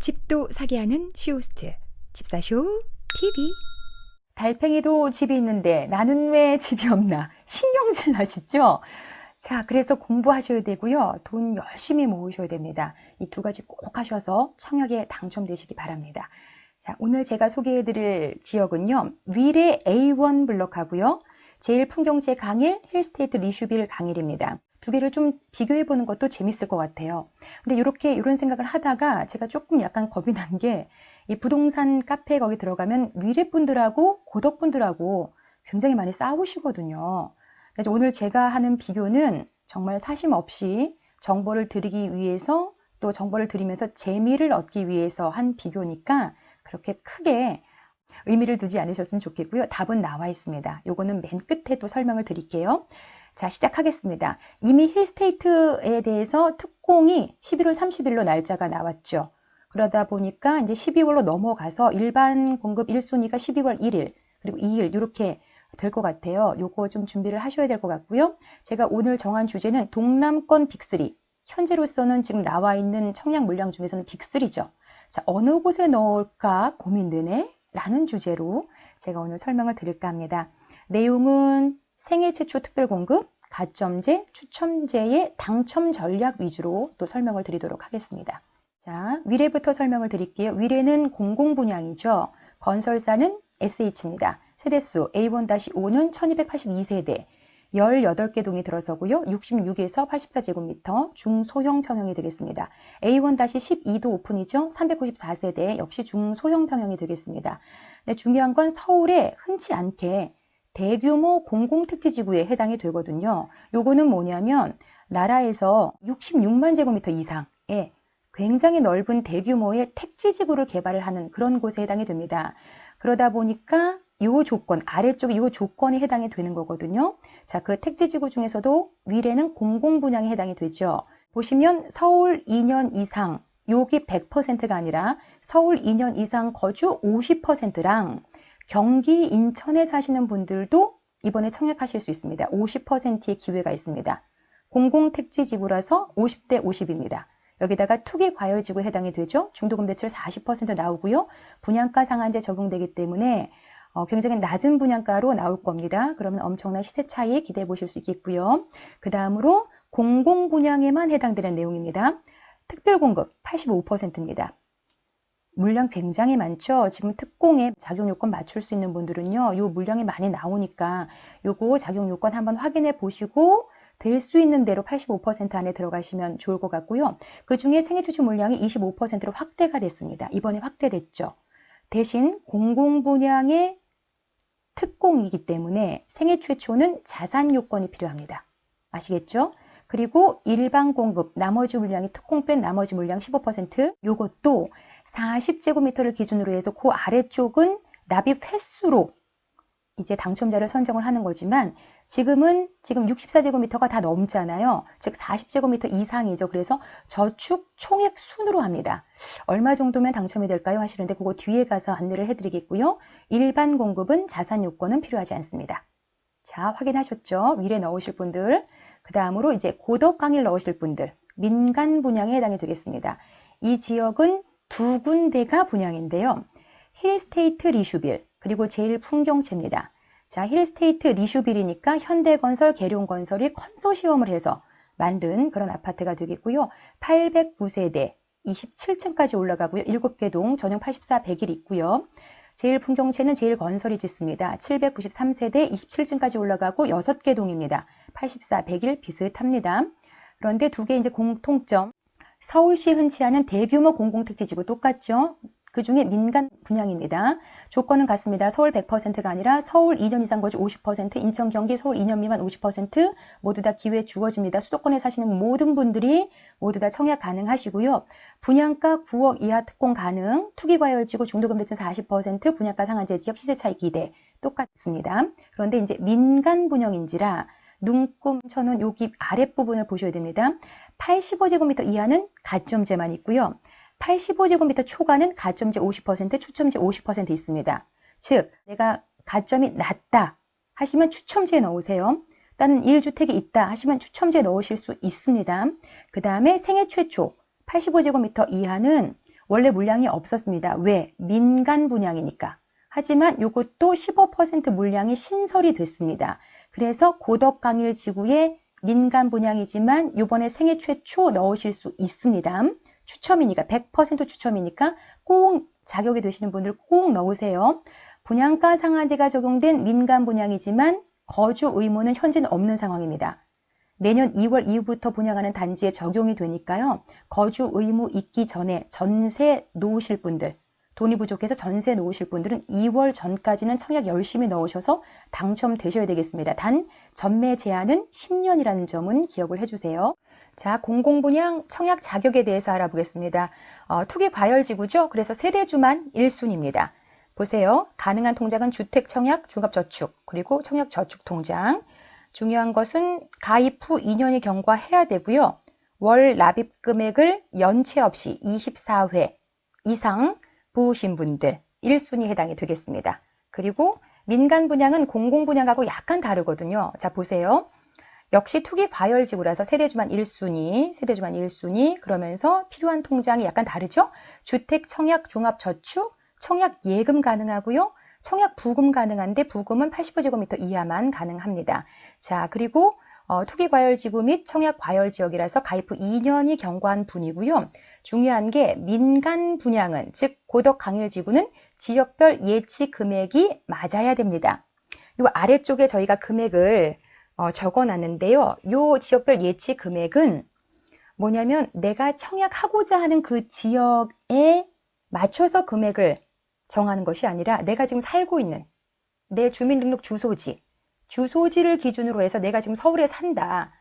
집도 사게 하는 쇼호스트 집사쇼 TV. 달팽이도 집이 있는데 나는 왜 집이 없나 신경질 나시죠? 자, 그래서 공부하셔야 되고요. 돈 열심히 모으셔야 됩니다. 이 두 가지 꼭 하셔서 청약에 당첨되시기 바랍니다. 자, 오늘 제가 소개해드릴 지역은요. 위례 A1 블럭하고요. 제일풍경채 강일, 힐스테이트 리슈빌 강일입니다. 두 개를 좀 비교해보는 것도 재밌을 것 같아요. 근데 이런 생각을 하다가 제가 조금 약간 겁이 난 게 이 부동산 카페 거기 들어가면 위례분들하고 고덕분들하고 굉장히 많이 싸우시거든요. 그래서 오늘 제가 하는 비교는 정말 사심 없이 정보를 드리기 위해서 또 정보를 드리면서 재미를 얻기 위해서 한 비교니까 그렇게 크게 의미를 두지 않으셨으면 좋겠고요. 답은 나와 있습니다. 요거는 맨 끝에 또 설명을 드릴게요. 자, 시작하겠습니다. 이미 힐스테이트에 대해서 특공이 11월 30일로 날짜가 나왔죠. 그러다 보니까 이제 12월로 넘어가서 일반 공급 1순위가 12월 1일 그리고 2일 이렇게 될 것 같아요. 요거 좀 준비를 하셔야 될 것 같고요. 제가 오늘 정한 주제는 동남권 빅3. 현재로서는 지금 나와 있는 청약 물량 중에서는 빅3죠. 자, 어느 곳에 넣을까 고민되네 라는 주제로 제가 오늘 설명을 드릴까 합니다. 내용은 생애 최초 특별공급, 가점제, 추첨제의 당첨 전략 위주로 또 설명을 드리도록 하겠습니다. 자, 위례부터 설명을 드릴게요. 위례는 공공분양이죠. 건설사는 SH입니다. 세대수 A1-5는 1282세대, 18개 동이 들어서고요. 66에서 84제곱미터 중소형 평형이 되겠습니다. A1-12도 오픈이죠. 394세대 역시 중소형 평형이 되겠습니다. 네, 중요한 건 서울에 흔치 않게 대규모 공공택지지구에 해당이 되거든요. 요거는 뭐냐면 나라에서 66만 제곱미터 이상의 굉장히 넓은 대규모의 택지지구를 개발을 하는 그런 곳에 해당이 됩니다. 그러다 보니까 이 조건, 아래쪽에 이 조건이 해당이 되는 거거든요. 자, 그 택지지구 중에서도 위례는 공공분양에 해당이 되죠. 보시면 서울 2년 이상, 여기 100%가 아니라 서울 2년 이상 거주 50%랑 경기 인천에 사시는 분들도 이번에 청약하실 수 있습니다. 50%의 기회가 있습니다. 공공택지지구라서 50대 50입니다. 여기다가 투기과열지구에 해당이 되죠. 중도금대출 40% 나오고요. 분양가 상한제 적용되기 때문에 굉장히 낮은 분양가로 나올 겁니다. 그러면 엄청난 시세 차이 기대해 보실 수 있겠고요. 그 다음으로 공공분양에만 해당되는 내용입니다. 특별공급 85%입니다. 물량 굉장히 많죠. 지금 특공에 작용요건 맞출 수 있는 분들은요. 요 물량이 많이 나오니까 요거 작용요건 한번 확인해 보시고 될 수 있는 대로 85% 안에 들어가시면 좋을 것 같고요. 그 중에 생애 최초 물량이 25%로 확대가 됐습니다. 이번에 확대됐죠. 대신 공공분양의 특공이기 때문에 생애 최초는 자산 요건이 필요합니다. 아시겠죠? 그리고 일반 공급, 나머지 물량이 특공 뺀 나머지 물량 15%, 요것도 40제곱미터를 기준으로 해서 그 아래쪽은 납입 횟수로 이제 당첨자를 선정을 하는 거지만 지금 64제곱미터가 다 넘잖아요. 즉 40제곱미터 이상이죠. 그래서 저축 총액 순으로 합니다. 얼마 정도면 당첨이 될까요? 하시는데 그거 뒤에 가서 안내를 해드리겠고요. 일반 공급은 자산 요건은 필요하지 않습니다. 자, 확인하셨죠? 위례 넣으실 분들. 그 다음으로 이제 고덕 강일 넣으실 분들. 민간 분양에 해당이 되겠습니다. 이 지역은 두 군데가 분양인데요. 힐스테이트 리슈빌 그리고 제일풍경채입니다. 자, 힐스테이트 리슈빌이니까 현대건설, 계룡건설이 컨소시엄을 해서 만든 그런 아파트가 되겠고요. 809세대, 27층까지 올라가고요. 7개 동, 전용 84, 100일 있고요. 제일풍경채는 제일건설이 짓습니다. 793세대, 27층까지 올라가고 6개 동입니다. 84, 100일 비슷합니다. 그런데 두 개 이제 공통점. 서울시 흔치 않은 대규모 공공택지지구 똑같죠? 그 중에 민간 분양입니다. 조건은 같습니다. 서울 100%가 아니라 서울 2년 이상 거주 50%, 인천, 경기, 서울 2년 미만 50% 모두 다 기회 주어집니다. 수도권에 사시는 모든 분들이 모두 다 청약 가능하시고요. 분양가 9억 이하 특공 가능, 투기과열지구 중도금대출 40%, 분양가 상한제 지역 시세 차익 기대 똑같습니다. 그런데 이제 민간 분양인지라 눈금 천원 여기 아랫부분을 보셔야 됩니다. 85제곱미터 이하는 가점제만 있고요. 85제곱미터 초과는 가점제 50%, 추첨제 50% 있습니다. 즉, 내가 가점이 낮다 하시면 추첨제에 넣으세요. 다른 1주택이 있다 하시면 추첨제에 넣으실 수 있습니다. 그 다음에 생애 최초 85제곱미터 이하는 원래 물량이 없었습니다. 왜? 민간 분양이니까. 하지만 이것도 15% 물량이 신설이 됐습니다. 그래서 고덕강일 지구의 민간 분양이지만 이번에 생애 최초 넣으실 수 있습니다. 추첨이니까 100% 추첨이니까 꼭 자격이 되시는 분들 꼭 넣으세요. 분양가 상한제가 적용된 민간 분양이지만 거주 의무는 현재는 없는 상황입니다. 내년 2월 이후부터 분양하는 단지에 적용이 되니까요. 거주 의무 있기 전에 전세 놓으실 분들, 돈이 부족해서 전세 놓으실 분들은 2월 전까지는 청약 열심히 넣으셔서 당첨되셔야 되겠습니다. 단 전매 제한은 10년이라는 점은 기억을 해주세요. 자, 공공분양 청약 자격에 대해서 알아보겠습니다. 투기 과열지구죠. 그래서 세대주만 1순위입니다. 보세요. 가능한 통장은 주택청약, 종합저축, 그리고 청약저축통장. 중요한 것은 가입 후 2년이 경과해야 되고요. 월 납입 금액을 연체 없이 24회 이상 부으신 분들 1순위 해당이 되겠습니다. 그리고 민간 분양은 공공 분양하고 약간 다르거든요. 자, 보세요. 역시 투기 과열지구라서 세대주만 1순위, 세대주만 1순위 그러면서 필요한 통장이 약간 다르죠? 주택, 청약, 종합저축, 청약 예금 가능하고요. 청약 부금 가능한데 부금은 80제곱미터 이하만 가능합니다. 자, 그리고 투기 과열지구 및 청약 과열지역이라서 가입 후 2년이 경과한 분이고요. 중요한 게 민간 분양은 즉 고덕 강일지구는 지역별 예치 금액이 맞아야 됩니다. 이 아래쪽에 저희가 금액을 적어놨는데요. 이 지역별 예치 금액은 뭐냐면 내가 청약하고자 하는 그 지역에 맞춰서 금액을 정하는 것이 아니라 내가 지금 살고 있는 내 주민등록 주소지를 기준으로 해서 내가 지금 서울에 산다.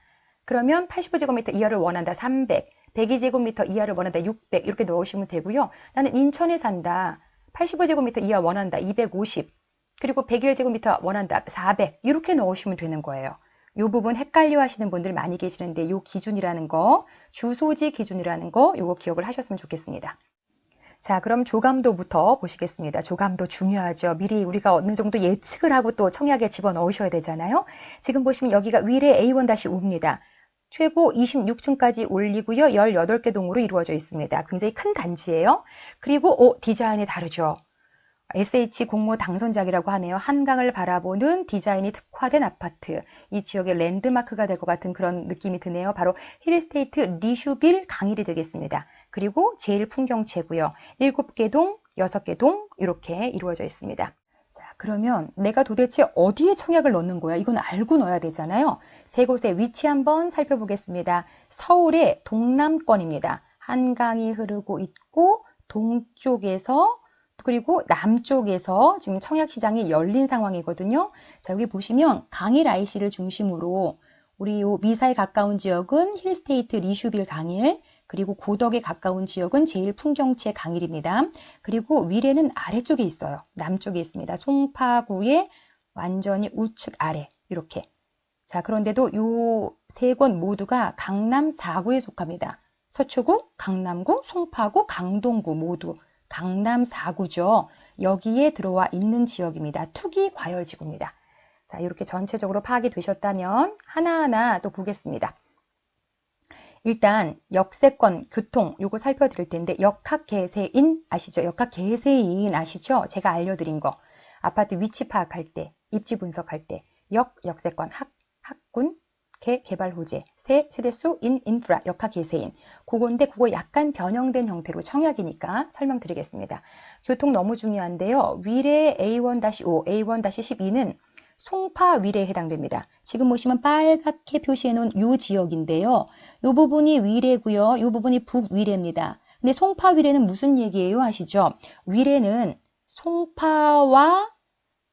그러면 85제곱미터 이하를 원한다. 300, 102제곱미터 이하를 원한다. 600 이렇게 넣으시면 되고요. 나는 인천에 산다. 85제곱미터 이하 원한다. 250 그리고 101제곱미터 원한다. 400 이렇게 넣으시면 되는 거예요. 이 부분 헷갈려 하시는 분들 많이 계시는데 이 기준이라는 거, 주소지 기준이라는 거 이거 기억을 하셨으면 좋겠습니다. 자, 그럼 조감도부터 보시겠습니다. 조감도 중요하죠. 미리 우리가 어느 정도 예측을 하고 또 청약에 집어넣으셔야 되잖아요. 지금 보시면 여기가 위례 A1-5입니다. 최고 26층까지 올리고요. 18개 동으로 이루어져 있습니다. 굉장히 큰 단지예요. 그리고 디자인이 다르죠. SH 공모 당선작이라고 하네요. 한강을 바라보는 디자인이 특화된 아파트. 이 지역의 랜드마크가 될 것 같은 그런 느낌이 드네요. 바로 힐스테이트 리슈빌 강일이 되겠습니다. 그리고 제일 풍경채고요. 7개 동, 6개 동 이렇게 이루어져 있습니다. 자, 그러면 내가 도대체 어디에 청약을 넣는 거야? 이건 알고 넣어야 되잖아요. 세 곳의 위치 한번 살펴보겠습니다. 서울의 동남권입니다. 한강이 흐르고 있고 동쪽에서 그리고 남쪽에서 지금 청약시장이 열린 상황이거든요. 자, 여기 보시면 강일 IC를 중심으로 우리 요 미사에 가까운 지역은 힐스테이트 리슈빌 강일, 그리고 고덕에 가까운 지역은 제일 풍경채 강일입니다. 그리고 위례는 아래쪽에 있어요. 남쪽에 있습니다. 송파구의 완전히 우측 아래 이렇게. 자, 그런데도 요 세 곳 모두가 강남 4구에 속합니다. 서초구, 강남구, 송파구, 강동구 모두 강남 4구죠. 여기에 들어와 있는 지역입니다. 투기 과열지구입니다. 자, 이렇게 전체적으로 파악이 되셨다면 하나하나 또 보겠습니다. 일단 역세권, 교통 요거 살펴드릴 텐데 역학개세인 아시죠? 역학개세인 아시죠? 제가 알려드린 거. 아파트 위치 파악할 때, 입지 분석할 때 역세권, 학군, 개발 호재, 세대수, 인프라, 역학개세인. 그건데 그거 약간 변형된 형태로 청약이니까 설명드리겠습니다. 교통 너무 중요한데요. 위례 A1-5, A1-12는 송파 위례에 해당됩니다. 지금 보시면 빨갛게 표시해 놓은 이 지역인데요. 이 부분이 위례고요. 이 부분이 북위례입니다. 근데 송파 위례는 무슨 얘기예요? 아시죠? 위례는 송파와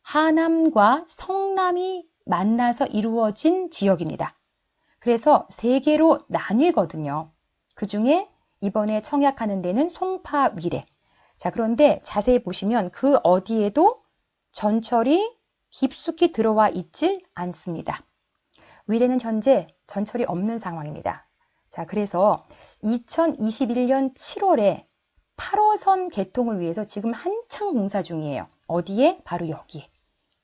하남과 성남이 만나서 이루어진 지역입니다. 그래서 세 개로 나뉘거든요. 그 중에 이번에 청약하는 데는 송파 위례. 자, 그런데 자세히 보시면 그 어디에도 전철이 깊숙이 들어와 있질 않습니다. 위례는 현재 전철이 없는 상황입니다. 자, 그래서 2021년 7월에 8호선 개통을 위해서 지금 한창 공사 중이에요. 어디에? 바로 여기에.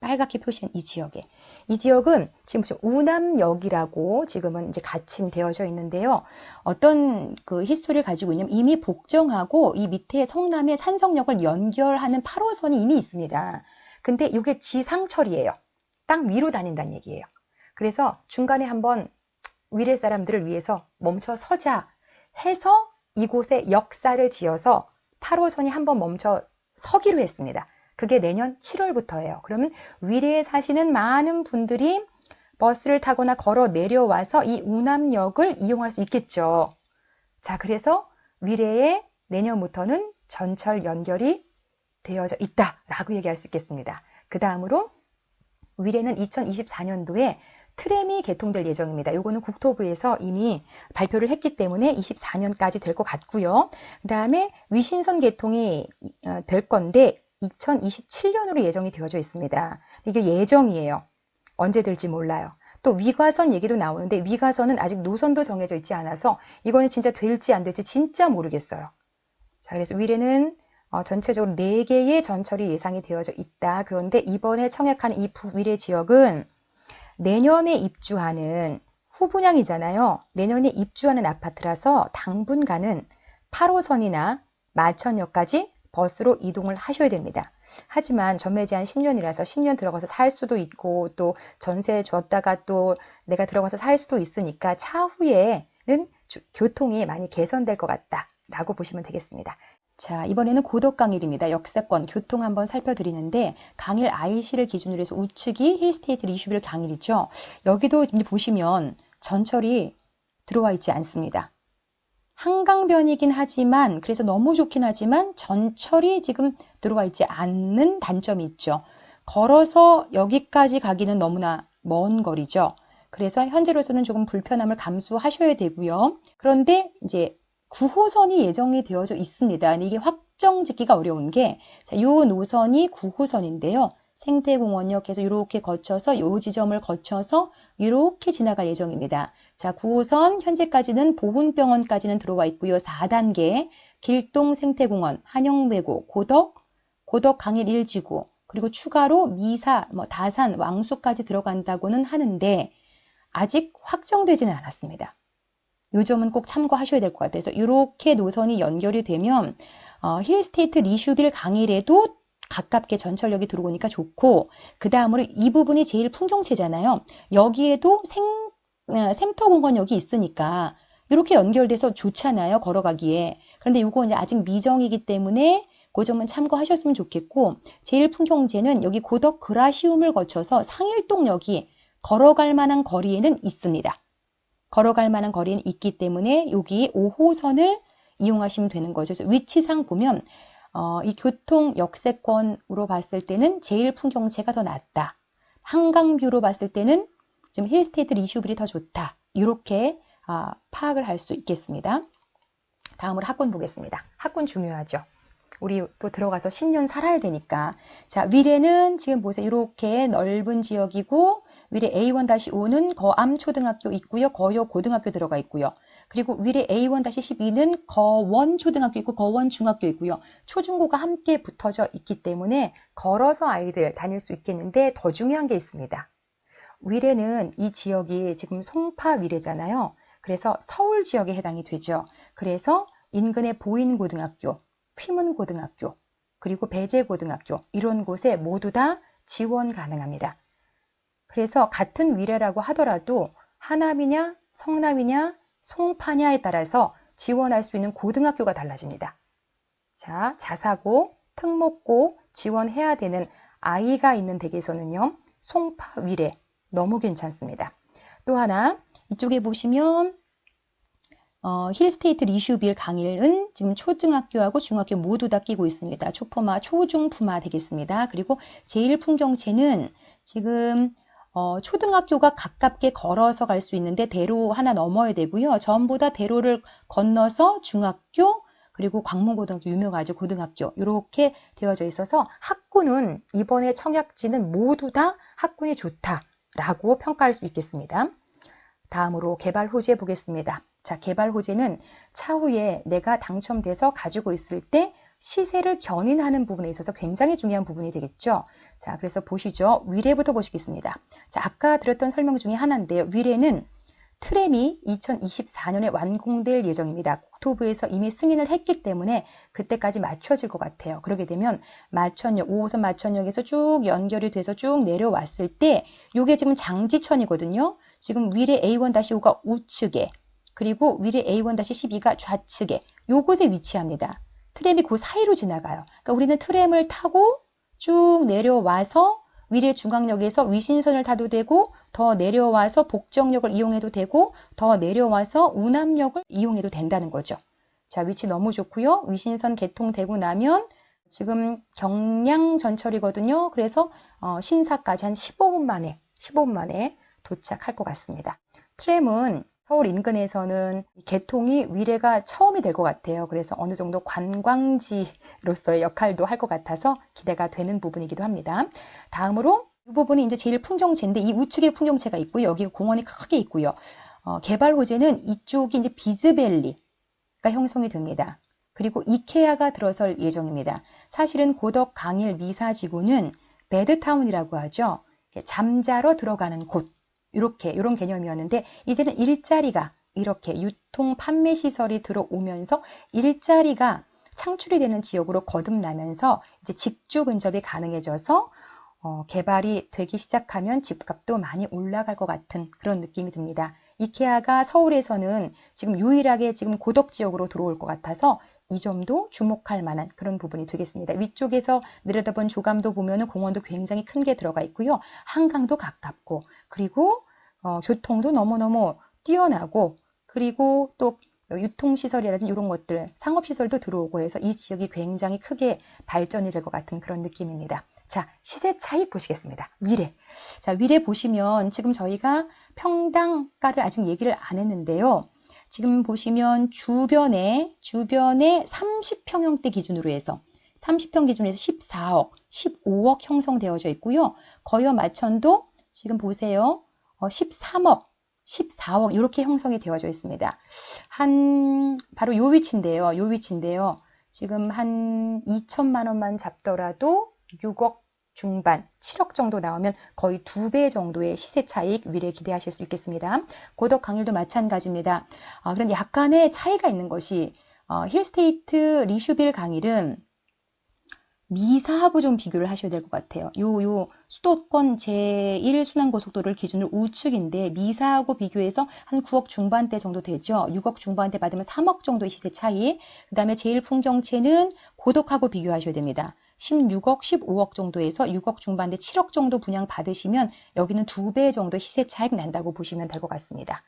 빨갛게 표시한 이 지역에. 이 지역은 지금 보시면 우남역이라고 지금은 이제 가칭되어져 있는데요. 어떤 그 히스토리를 가지고 있냐면 이미 복정하고 이 밑에 성남의 산성역을 연결하는 8호선이 이미 있습니다. 근데 이게 지상철이에요. 땅 위로 다닌다는 얘기예요. 그래서 중간에 한번 위례 사람들을 위해서 멈춰 서자 해서 이곳에 역사를 지어서 8호선이 한번 멈춰 서기로 했습니다. 그게 내년 7월부터예요. 그러면 위례에 사시는 많은 분들이 버스를 타거나 걸어 내려와서 이 우남역을 이용할 수 있겠죠. 자, 그래서 위례에 내년부터는 전철 연결이 되어져 있다라고 얘기할 수 있겠습니다. 그 다음으로 위례는 2024년도에 트램이 개통될 예정입니다. 요거는 국토부에서 이미 발표를 했기 때문에 24년까지 될 것 같고요. 그 다음에 위신선 개통이 될 건데 2027년으로 예정이 되어져 있습니다. 이게 예정이에요. 언제 될지 몰라요. 또 위가선 얘기도 나오는데 위가선은 아직 노선도 정해져 있지 않아서 이거는 진짜 될지 안 될지 진짜 모르겠어요. 자, 그래서 위례는 전체적으로 4개의 전철이 예상이 되어져 있다. 그런데 이번에 청약하는 이 북위례 지역은 내년에 입주하는 후분양이잖아요. 내년에 입주하는 아파트라서 당분간은 8호선이나 마천역까지 버스로 이동을 하셔야 됩니다. 하지만 전매 제한 10년이라서 10년 들어가서 살 수도 있고 또 전세 줬다가 또 내가 들어가서 살 수도 있으니까 차후에는 교통이 많이 개선될 것 같다라고 보시면 되겠습니다. 자, 이번에는 고덕강일입니다. 역세권, 교통 한번 살펴드리는데 강일 IC를 기준으로 해서 우측이 힐스테이트 리슈빌 강일이죠. 여기도 이제 보시면 전철이 들어와 있지 않습니다. 한강변이긴 하지만 그래서 너무 좋긴 하지만 전철이 지금 들어와 있지 않는 단점이 있죠. 걸어서 여기까지 가기는 너무나 먼 거리죠. 그래서 현재로서는 조금 불편함을 감수하셔야 되고요. 그런데 이제 9호선이 예정이 되어져 있습니다. 근데 이게 확정 짓기가 어려운 게, 자, 요 노선이 9호선인데요. 생태공원역에서 이렇게 거쳐서 요 지점을 거쳐서 이렇게 지나갈 예정입니다. 자, 9호선 현재까지는 보훈병원까지는 들어와 있고요. 4단계 길동 생태공원, 한영외고, 고덕 강일 1지구, 그리고 추가로 미사, 다산, 왕수까지 들어간다고는 하는데 아직 확정되지는 않았습니다. 요 점은 꼭 참고하셔야 될 것 같아요. 그래서 이렇게 노선이 연결이 되면 힐스테이트 리슈빌 강일에도 가깝게 전철역이 들어오니까 좋고, 그 다음으로 이 부분이 제일 풍경채잖아요. 여기에도 샘터공원역이 있으니까 이렇게 연결돼서 좋잖아요. 걸어가기에. 그런데 이거 이제 아직 미정이기 때문에 그 점은 참고하셨으면 좋겠고, 제일 풍경채는 여기 고덕 그라시움을 거쳐서 상일동역이 걸어갈 만한 거리에는 있습니다. 걸어갈 만한 거리는 있기 때문에 여기 5호선을 이용하시면 되는 거죠. 그래서 위치상 보면 이 교통 역세권으로 봤을 때는 제일 풍경채가 더 낫다. 한강뷰로 봤을 때는 지금 힐스테이트 리슈빌이 더 좋다. 이렇게 파악을 할 수 있겠습니다. 다음으로 학군 보겠습니다. 학군 중요하죠. 우리 또 들어가서 10년 살아야 되니까. 자, 위례는 지금 보세요. 이렇게 넓은 지역이고 위례 A1-5는 거암초등학교 있고요. 거요 고등학교 들어가 있고요. 그리고 위례 A1-12는 거원 초등학교 있고 거원 중학교 있고요. 초중고가 함께 붙어져 있기 때문에 걸어서 아이들 다닐 수 있겠는데 더 중요한 게 있습니다. 위례는 이 지역이 지금 송파 위례잖아요. 그래서 서울 지역에 해당이 되죠. 그래서 인근의 보인고등학교, 휘문고등학교, 그리고 배재고등학교 이런 곳에 모두 다 지원 가능합니다. 그래서 같은 위례라고 하더라도 하남이냐 성남이냐 송파냐에 따라서 지원할 수 있는 고등학교가 달라집니다. 자, 자사고, 특목고 지원해야 되는 아이가 있는 댁에서는요. 송파 위례 너무 괜찮습니다. 또 하나 이쪽에 보시면 힐스테이트 리슈빌 강일은 지금 초등학교하고 중학교 모두 다 끼고 있습니다. 초품화, 초중품화 되겠습니다. 그리고 제일 풍경채는 지금 초등학교가 가깝게 걸어서 갈 수 있는데 대로 하나 넘어야 되고요. 전부 다 대로를 건너서 중학교 그리고 광문고등학교 유명하죠. 고등학교 이렇게 되어져 있어서 학군은 이번에 청약지는 모두 다 학군이 좋다라고 평가할 수 있겠습니다. 다음으로 개발 호재 보겠습니다. 자, 개발 호재는 차후에 내가 당첨돼서 가지고 있을 때 시세를 견인하는 부분에 있어서 굉장히 중요한 부분이 되겠죠. 자, 그래서 보시죠. 위례부터 보시겠습니다. 자, 아까 드렸던 설명 중에 하나인데요. 위례는 트램이 2024년에 완공될 예정입니다. 국토부에서 이미 승인을 했기 때문에 그때까지 맞춰질 것 같아요. 그러게 되면 마천역, 5호선 마천역에서 쭉 연결이 돼서 쭉 내려왔을 때 이게 지금 장지천이거든요. 지금 위례 A1-5가 우측에, 그리고 위례 A1-12가 좌측에 요곳에 위치합니다. 트램이 그 사이로 지나가요. 그러니까 우리는 트램을 타고 쭉 내려와서 위례 중앙역에서 위신선을 타도 되고, 더 내려와서 복정역을 이용해도 되고, 더 내려와서 운암역을 이용해도 된다는 거죠. 자, 위치 너무 좋고요. 위신선 개통되고 나면 지금 경량 전철이거든요. 그래서 신사까지 한 15분 만에 도착할 것 같습니다. 트램은 서울 인근에서는 개통이 위례가 처음이 될 것 같아요. 그래서 어느 정도 관광지로서의 역할도 할 것 같아서 기대가 되는 부분이기도 합니다. 다음으로 이 부분이 이제 제일 풍경채인데, 이 우측에 풍경채가 있고요. 여기 공원이 크게 있고요. 개발 호재는 이쪽이 이제 비즈밸리가 형성이 됩니다. 그리고 이케아가 들어설 예정입니다. 사실은 고덕 강일 미사지구는 베드타운이라고 하죠. 잠자러 들어가는 곳. 이런 개념이었는데, 이제는 일자리가 이렇게 유통 판매 시설이 들어오면서 일자리가 창출이 되는 지역으로 거듭나면서 이제 직주 근접이 가능해져서 개발이 되기 시작하면 집값도 많이 올라갈 것 같은 그런 느낌이 듭니다. 이케아가 서울에서는 지금 유일하게 지금 고덕 지역으로 들어올 것 같아서 이 점도 주목할 만한 그런 부분이 되겠습니다. 위쪽에서 내려다본 조감도 보면은 공원도 굉장히 큰 게 들어가 있고요. 한강도 가깝고, 그리고 교통도 너무너무 뛰어나고, 그리고 또 유통시설이라든지 이런 것들, 상업시설도 들어오고 해서 이 지역이 굉장히 크게 발전이 될 것 같은 그런 느낌입니다. 자, 시세 차익 보시겠습니다. 위례. 자, 위례 보시면 지금 저희가 평당가를 아직 얘기를 안 했는데요. 지금 보시면 주변에 30평형대 기준으로 해서 30평 기준에서 14억, 15억 형성되어져 있고요. 거여 마천도 지금 보세요. 13억, 14억 이렇게 형성이 되어져 있습니다. 바로 요 위치인데요. 지금 한 2천만 원만 잡더라도 6억 중반, 7억 정도 나오면 거의 2배 정도의 시세 차익 위례 기대하실 수 있겠습니다. 고덕 강일도 마찬가지입니다. 그런데 약간의 차이가 있는 것이 힐스테이트 리슈빌 강일은 미사하고 좀 비교를 하셔야 될 것 같아요. 요 수도권 제1순환고속도로를 기준으로 우측인데 미사하고 비교해서 한 9억 중반대 정도 되죠. 6억 중반대 받으면 3억 정도의 시세 차이. 그 다음에 제1풍경채는 고덕하고 비교하셔야 됩니다. 16억, 15억 정도에서 6억 중반대 7억 정도 분양 받으시면 여기는 2배 정도 시세 차익 난다고 보시면 될 것 같습니다.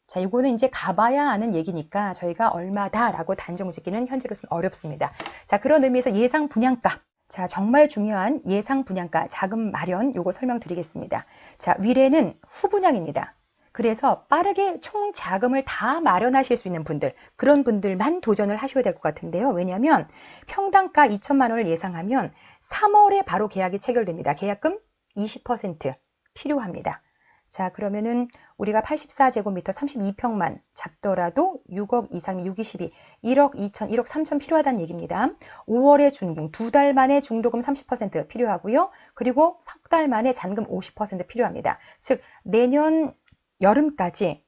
자, 이거는 이제 가봐야 아는 얘기니까 저희가 얼마다라고 단정 짓기는 현재로서는 어렵습니다. 자, 그런 의미에서 예상 분양가. 자, 정말 중요한 예상 분양가, 자금 마련 요거 설명드리겠습니다. 자, 위례는 후분양입니다. 그래서 빠르게 총 자금을 다 마련하실 수 있는 분들, 그런 분들만 도전을 하셔야 될 것 같은데요. 왜냐하면 평당가 2천만 원을 예상하면 3월에 바로 계약이 체결됩니다. 계약금 20% 필요합니다. 자, 그러면은 우리가 84제곱미터 32평만 잡더라도 6억 이상이 6, 22, 1억 2천, 1억 3천 필요하다는 얘기입니다. 5월에 준공, 2달 만에 중도금 30% 필요하고요. 그리고 석 달 만에 잔금 50% 필요합니다. 즉, 내년 여름까지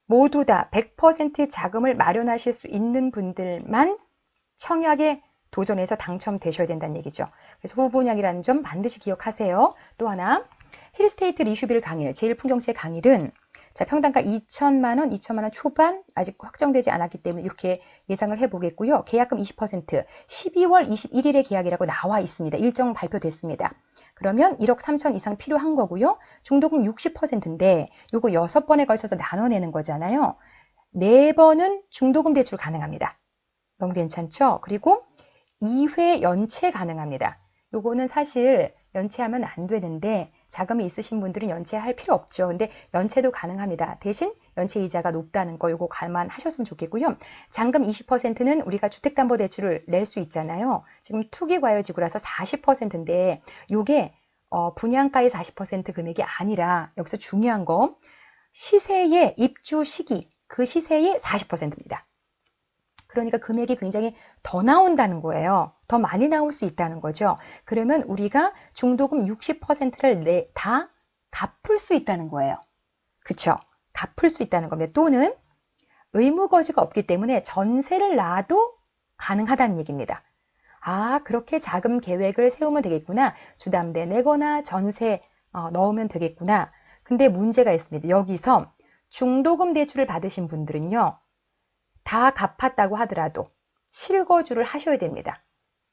모두 다 100% 자금을 마련하실 수 있는 분들만 청약에 도전해서 당첨되셔야 된다는 얘기죠. 그래서 후분양이라는 점 반드시 기억하세요. 또 하나, 힐스테이트 리슈빌 강일, 제1풍경채 강일은 자, 평당가 2천만 원 초반 아직 확정되지 않았기 때문에 이렇게 예상을 해보겠고요. 계약금 20%, 12월 21일에 계약이라고 나와 있습니다. 일정 발표됐습니다. 그러면 1억 3천 이상 필요한 거고요. 중도금 60%인데 요거 6번에 걸쳐서 나눠내는 거잖아요. 4번은 중도금 대출 가능합니다. 너무 괜찮죠? 그리고 2회 연체 가능합니다. 요거는 사실 연체하면 안 되는데 자금이 있으신 분들은 연체할 필요 없죠. 근데 연체도 가능합니다. 대신 연체 이자가 높다는 거 요거 감안하셨으면 좋겠고요. 잔금 20%는 우리가 주택담보대출을 낼 수 있잖아요. 지금 투기과열지구라서 40%인데 요게 분양가의 40% 금액이 아니라 여기서 중요한 거 시세의 입주 시기, 그 시세의 40%입니다. 그러니까 금액이 굉장히 더 나온다는 거예요. 더 많이 나올 수 있다는 거죠. 그러면 우리가 중도금 60%를 다 갚을 수 있다는 거예요. 그쵸? 갚을 수 있다는 겁니다. 또는 의무거주가 없기 때문에 전세를 놔도 가능하다는 얘기입니다. 아, 그렇게 자금 계획을 세우면 되겠구나. 주담대 내거나 전세 넣으면 되겠구나. 근데 문제가 있습니다. 여기서 중도금 대출을 받으신 분들은요. 다 갚았다고 하더라도 실거주를 하셔야 됩니다.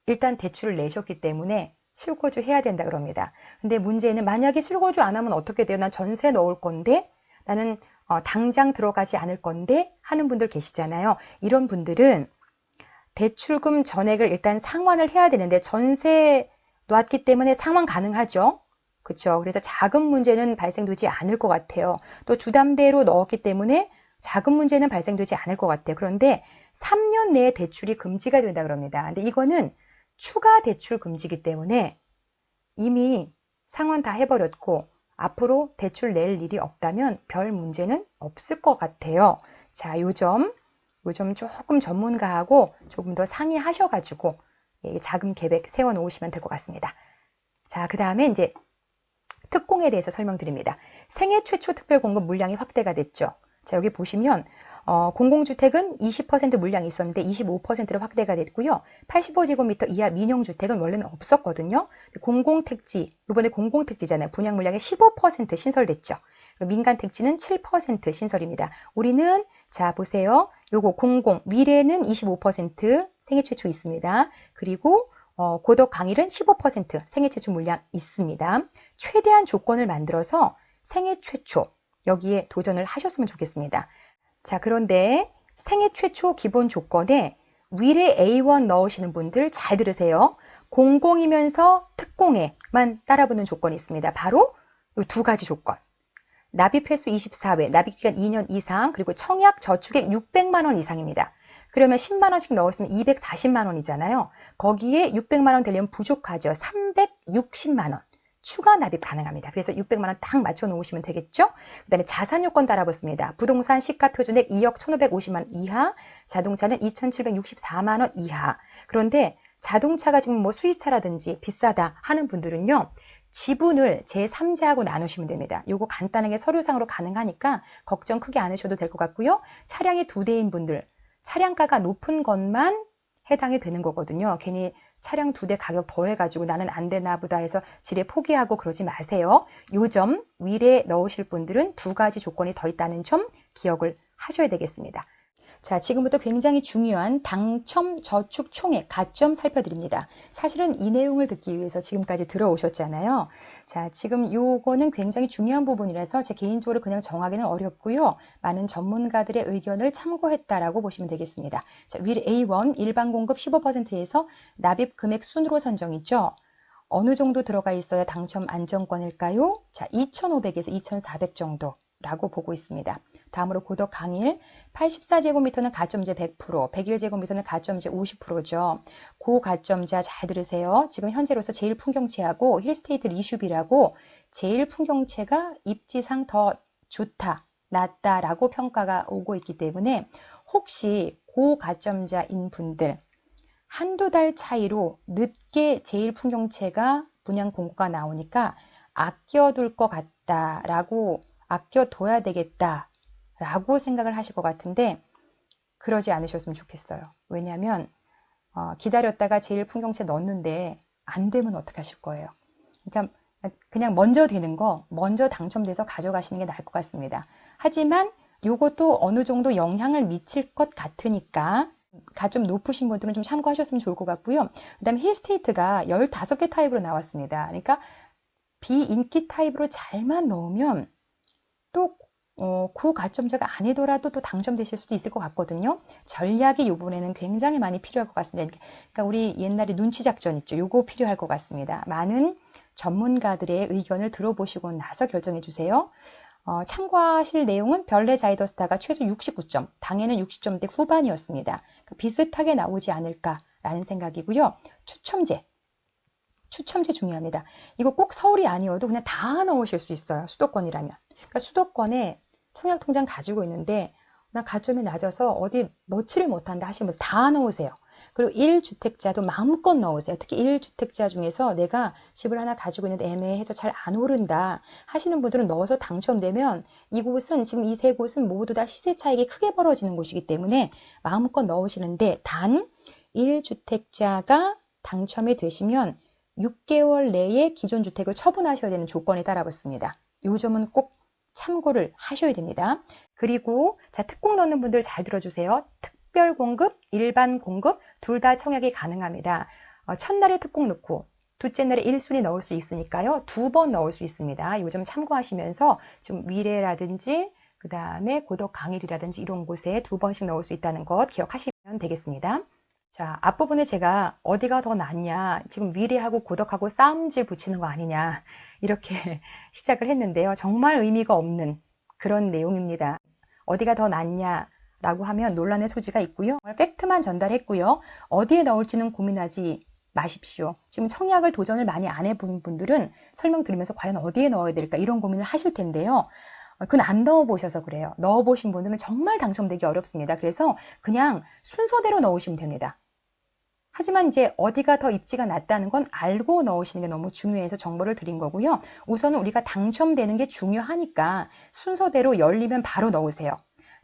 일단 대출을 내셨기 때문에 실거주 해야 된다 그럽니다. 근데 문제는 만약에 실거주 안 하면 어떻게 돼요? 난 전세 넣을 건데 나는 당장 들어가지 않을 건데 하는 분들 계시잖아요. 이런 분들은 대출금 전액을 일단 상환을 해야 되는데 전세 놨기 때문에 상환 가능하죠. 그렇죠. 그래서 자금 문제는 발생되지 않을 것 같아요. 또 주담대로 넣었기 때문에 자금 문제는 발생되지 않을 것 같아요. 그런데 3년 내에 대출이 금지가 된다 그럽니다. 근데 이거는 추가 대출 금지이기 때문에 이미 상환 다 해버렸고 앞으로 대출 낼 일이 없다면 별 문제는 없을 것 같아요. 자, 요 점 조금 전문가하고 조금 더 상의하셔가지고 자금 계획 세워놓으시면 될 것 같습니다. 자, 그 다음에 이제 특공에 대해서 설명드립니다. 생애 최초 특별공급 물량이 확대가 됐죠. 자, 여기 보시면 공공주택은 20% 물량이 있었는데 25%로 확대가 됐고요. 85제곱미터 이하 민영주택은 원래는 없었거든요. 공공택지, 이번에 공공택지잖아요. 분양 물량의 15% 신설됐죠. 민간택지는 7% 신설입니다. 우리는 자 보세요. 요거 공공, 미래는 25% 생애 최초 있습니다. 그리고 고덕 강일은 15% 생애 최초 물량 있습니다. 최대한 조건을 만들어서 생애 최초 여기에 도전을 하셨으면 좋겠습니다. 자, 그런데 생애 최초 기본 조건에 위례 A1 넣으시는 분들 잘 들으세요. 공공이면서 특공에만 따라붙는 조건이 있습니다. 바로 이 두 가지 조건. 납입 횟수 24회, 납입기간 2년 이상, 그리고 청약 저축액 600만 원 이상입니다. 그러면 10만 원씩 넣었으면 240만 원이잖아요. 거기에 600만 원 되려면 부족하죠. 360만 원. 추가 납입 가능합니다. 그래서 600만 원 딱 맞춰 놓으시면 되겠죠? 그 다음에 자산 요건 따라붙습니다. 부동산 시가 표준액 2억 1,550만 원 이하, 자동차는 2,764만 원 이하. 그런데 자동차가 지금 뭐 수입차라든지 비싸다 하는 분들은요. 지분을 제3자하고 나누시면 됩니다. 요거 간단하게 서류상으로 가능하니까 걱정 크게 안 하셔도 될 것 같고요. 차량이 2대인 분들, 차량가가 높은 것만 해당이 되는 거거든요. 괜히 차량 2대 가격 더해가지고 나는 안 되나 보다 해서 지레 포기하고 그러지 마세요. 요 점 위례 넣으실 분들은 두 가지 조건이 더 있다는 점 기억을 하셔야 되겠습니다. 자, 지금부터 굉장히 중요한 당첨 저축 총액 가점 살펴드립니다. 사실은 이 내용을 듣기 위해서 지금까지 들어오셨잖아요. 자, 지금 요거는 굉장히 중요한 부분이라서 제 개인적으로 그냥 정하기는 어렵고요. 많은 전문가들의 의견을 참고했다라고 보시면 되겠습니다. 자, 위례 A1 일반 공급 15%에서 납입 금액 순으로 선정이죠. 어느 정도 들어가 있어야 당첨 안정권일까요? 자, 2,500에서 2,400 정도라고 보고 있습니다. 다음으로 고덕 강일 84제곱미터는 가점제 100%, 101제곱미터는 가점제 50%죠. 고가점자 잘 들으세요. 지금 현재로서 제일 풍경채하고 힐스테이트 리슈비라고 제일 풍경채가 입지상 더 좋다, 낫다라고 평가가 오고 있기 때문에 혹시 고가점자인 분들 한두 달 차이로 늦게 제일 풍경채가 분양 공고가 나오니까 아껴둘 것 같다라고 아껴둬야 되겠다라고 생각을 하실 것 같은데 그러지 않으셨으면 좋겠어요. 왜냐하면 기다렸다가 제일 풍경채 넣었는데 안 되면 어떻게 하실 거예요? 그러니까 그냥 먼저 되는 거 먼저 당첨돼서 가져가시는 게 나을 것 같습니다. 하지만 이것도 어느 정도 영향을 미칠 것 같으니까 가점 높으신 분들은 좀 참고하셨으면 좋을 것 같고요. 그 다음에 힐스테이트가 15개 타입으로 나왔습니다. 그러니까 비인기 타입으로 잘만 넣으면 또 고가점자가 아니더라도 또 당첨되실 수도 있을 것 같거든요. 전략이 이번에는 굉장히 많이 필요할 것 같습니다. 그러니까 우리 옛날에 눈치 작전 있죠. 요거 필요할 것 같습니다. 많은 전문가들의 의견을 들어보시고 나서 결정해 주세요. 참고하실 내용은 별내 자이더스타가 최소 69점, 당에는 60점대 후반이었습니다. 그러니까 비슷하게 나오지 않을까라는 생각이고요. 추첨제 중요합니다. 이거 꼭 서울이 아니어도 그냥 다 넣으실 수 있어요. 수도권이라면. 그러니까 수도권에 청약통장 가지고 있는데 나 가점이 낮아서 어디 넣지를 못한다 하시는 분들 다 넣으세요. 그리고 1주택자도 마음껏 넣으세요. 특히 1주택자 중에서 내가 집을 하나 가지고 있는데 애매해서 잘 안 오른다 하시는 분들은 넣어서 당첨되면 이곳은 지금 이 세 곳은 모두 다 시세 차익이 크게 벌어지는 곳이기 때문에 마음껏 넣으시는데 단 1주택자가 당첨이 되시면 6개월 내에 기존 주택을 처분하셔야 되는 조건이 따라붙습니다. 이 점은 꼭 참고를 하셔야 됩니다. 그리고 자, 특공 넣는 분들 잘 들어주세요. 특별 공급, 일반 공급 둘 다 청약이 가능합니다. 첫날에 특공 넣고 둘째 날에 1순위 넣을 수 있으니까요. 2번 넣을 수 있습니다. 이 점 참고하시면서 좀 미래라든지 그 다음에 고덕 강일이라든지 이런 곳에 2번씩 넣을 수 있다는 것 기억하시면 되겠습니다. 자, 앞부분에 제가 어디가 더 낫냐, 지금 미래하고 고덕하고 싸움질 붙이는 거 아니냐 이렇게 시작을 했는데요. 정말 의미가 없는 그런 내용입니다. 어디가 더 낫냐라고 하면 논란의 소지가 있고요. 팩트만 전달했고요. 어디에 넣을지는 고민하지 마십시오. 지금 청약을 도전을 많이 안 해본 분들은 설명 들으면서 과연 어디에 넣어야 될까 이런 고민을 하실 텐데요. 그건 안 넣어보셔서 그래요. 넣어보신 분들은 정말 당첨되기 어렵습니다. 그래서 그냥 순서대로 넣으시면 됩니다. 하지만 이제 어디가 더 입지가 낮다는 건 알고 넣으시는 게 너무 중요해서 정보를 드린 거고요. 우선은 우리가 당첨되는 게 중요하니까 순서대로 열리면 바로 넣으세요.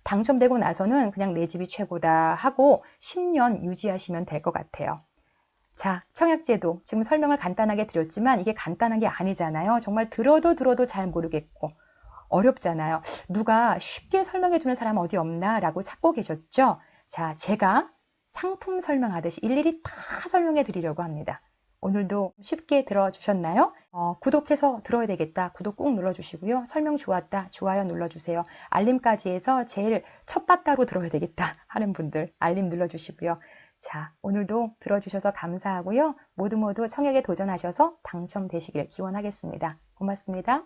당첨되고 나서는 그냥 내 집이 최고다 하고 10년 유지하시면 될 것 같아요. 자, 청약제도 지금 설명을 간단하게 드렸지만 이게 간단한 게 아니잖아요. 정말 들어도 잘 모르겠고 어렵잖아요. 누가 쉽게 설명해 주는 사람 어디 없나 라고 찾고 계셨죠? 자, 제가 상품 설명하듯이 일일이 다 설명해 드리려고 합니다. 오늘도 쉽게 들어주셨나요? 구독해서 들어야 되겠다. 구독 꾹 눌러주시고요. 설명 좋았다. 좋아요 눌러주세요. 알림까지 해서 제일 첫 바따로 들어야 되겠다 하는 분들 알림 눌러주시고요. 자, 오늘도 들어주셔서 감사하고요. 모두 청약에 도전하셔서 당첨되시길 기원하겠습니다. 고맙습니다.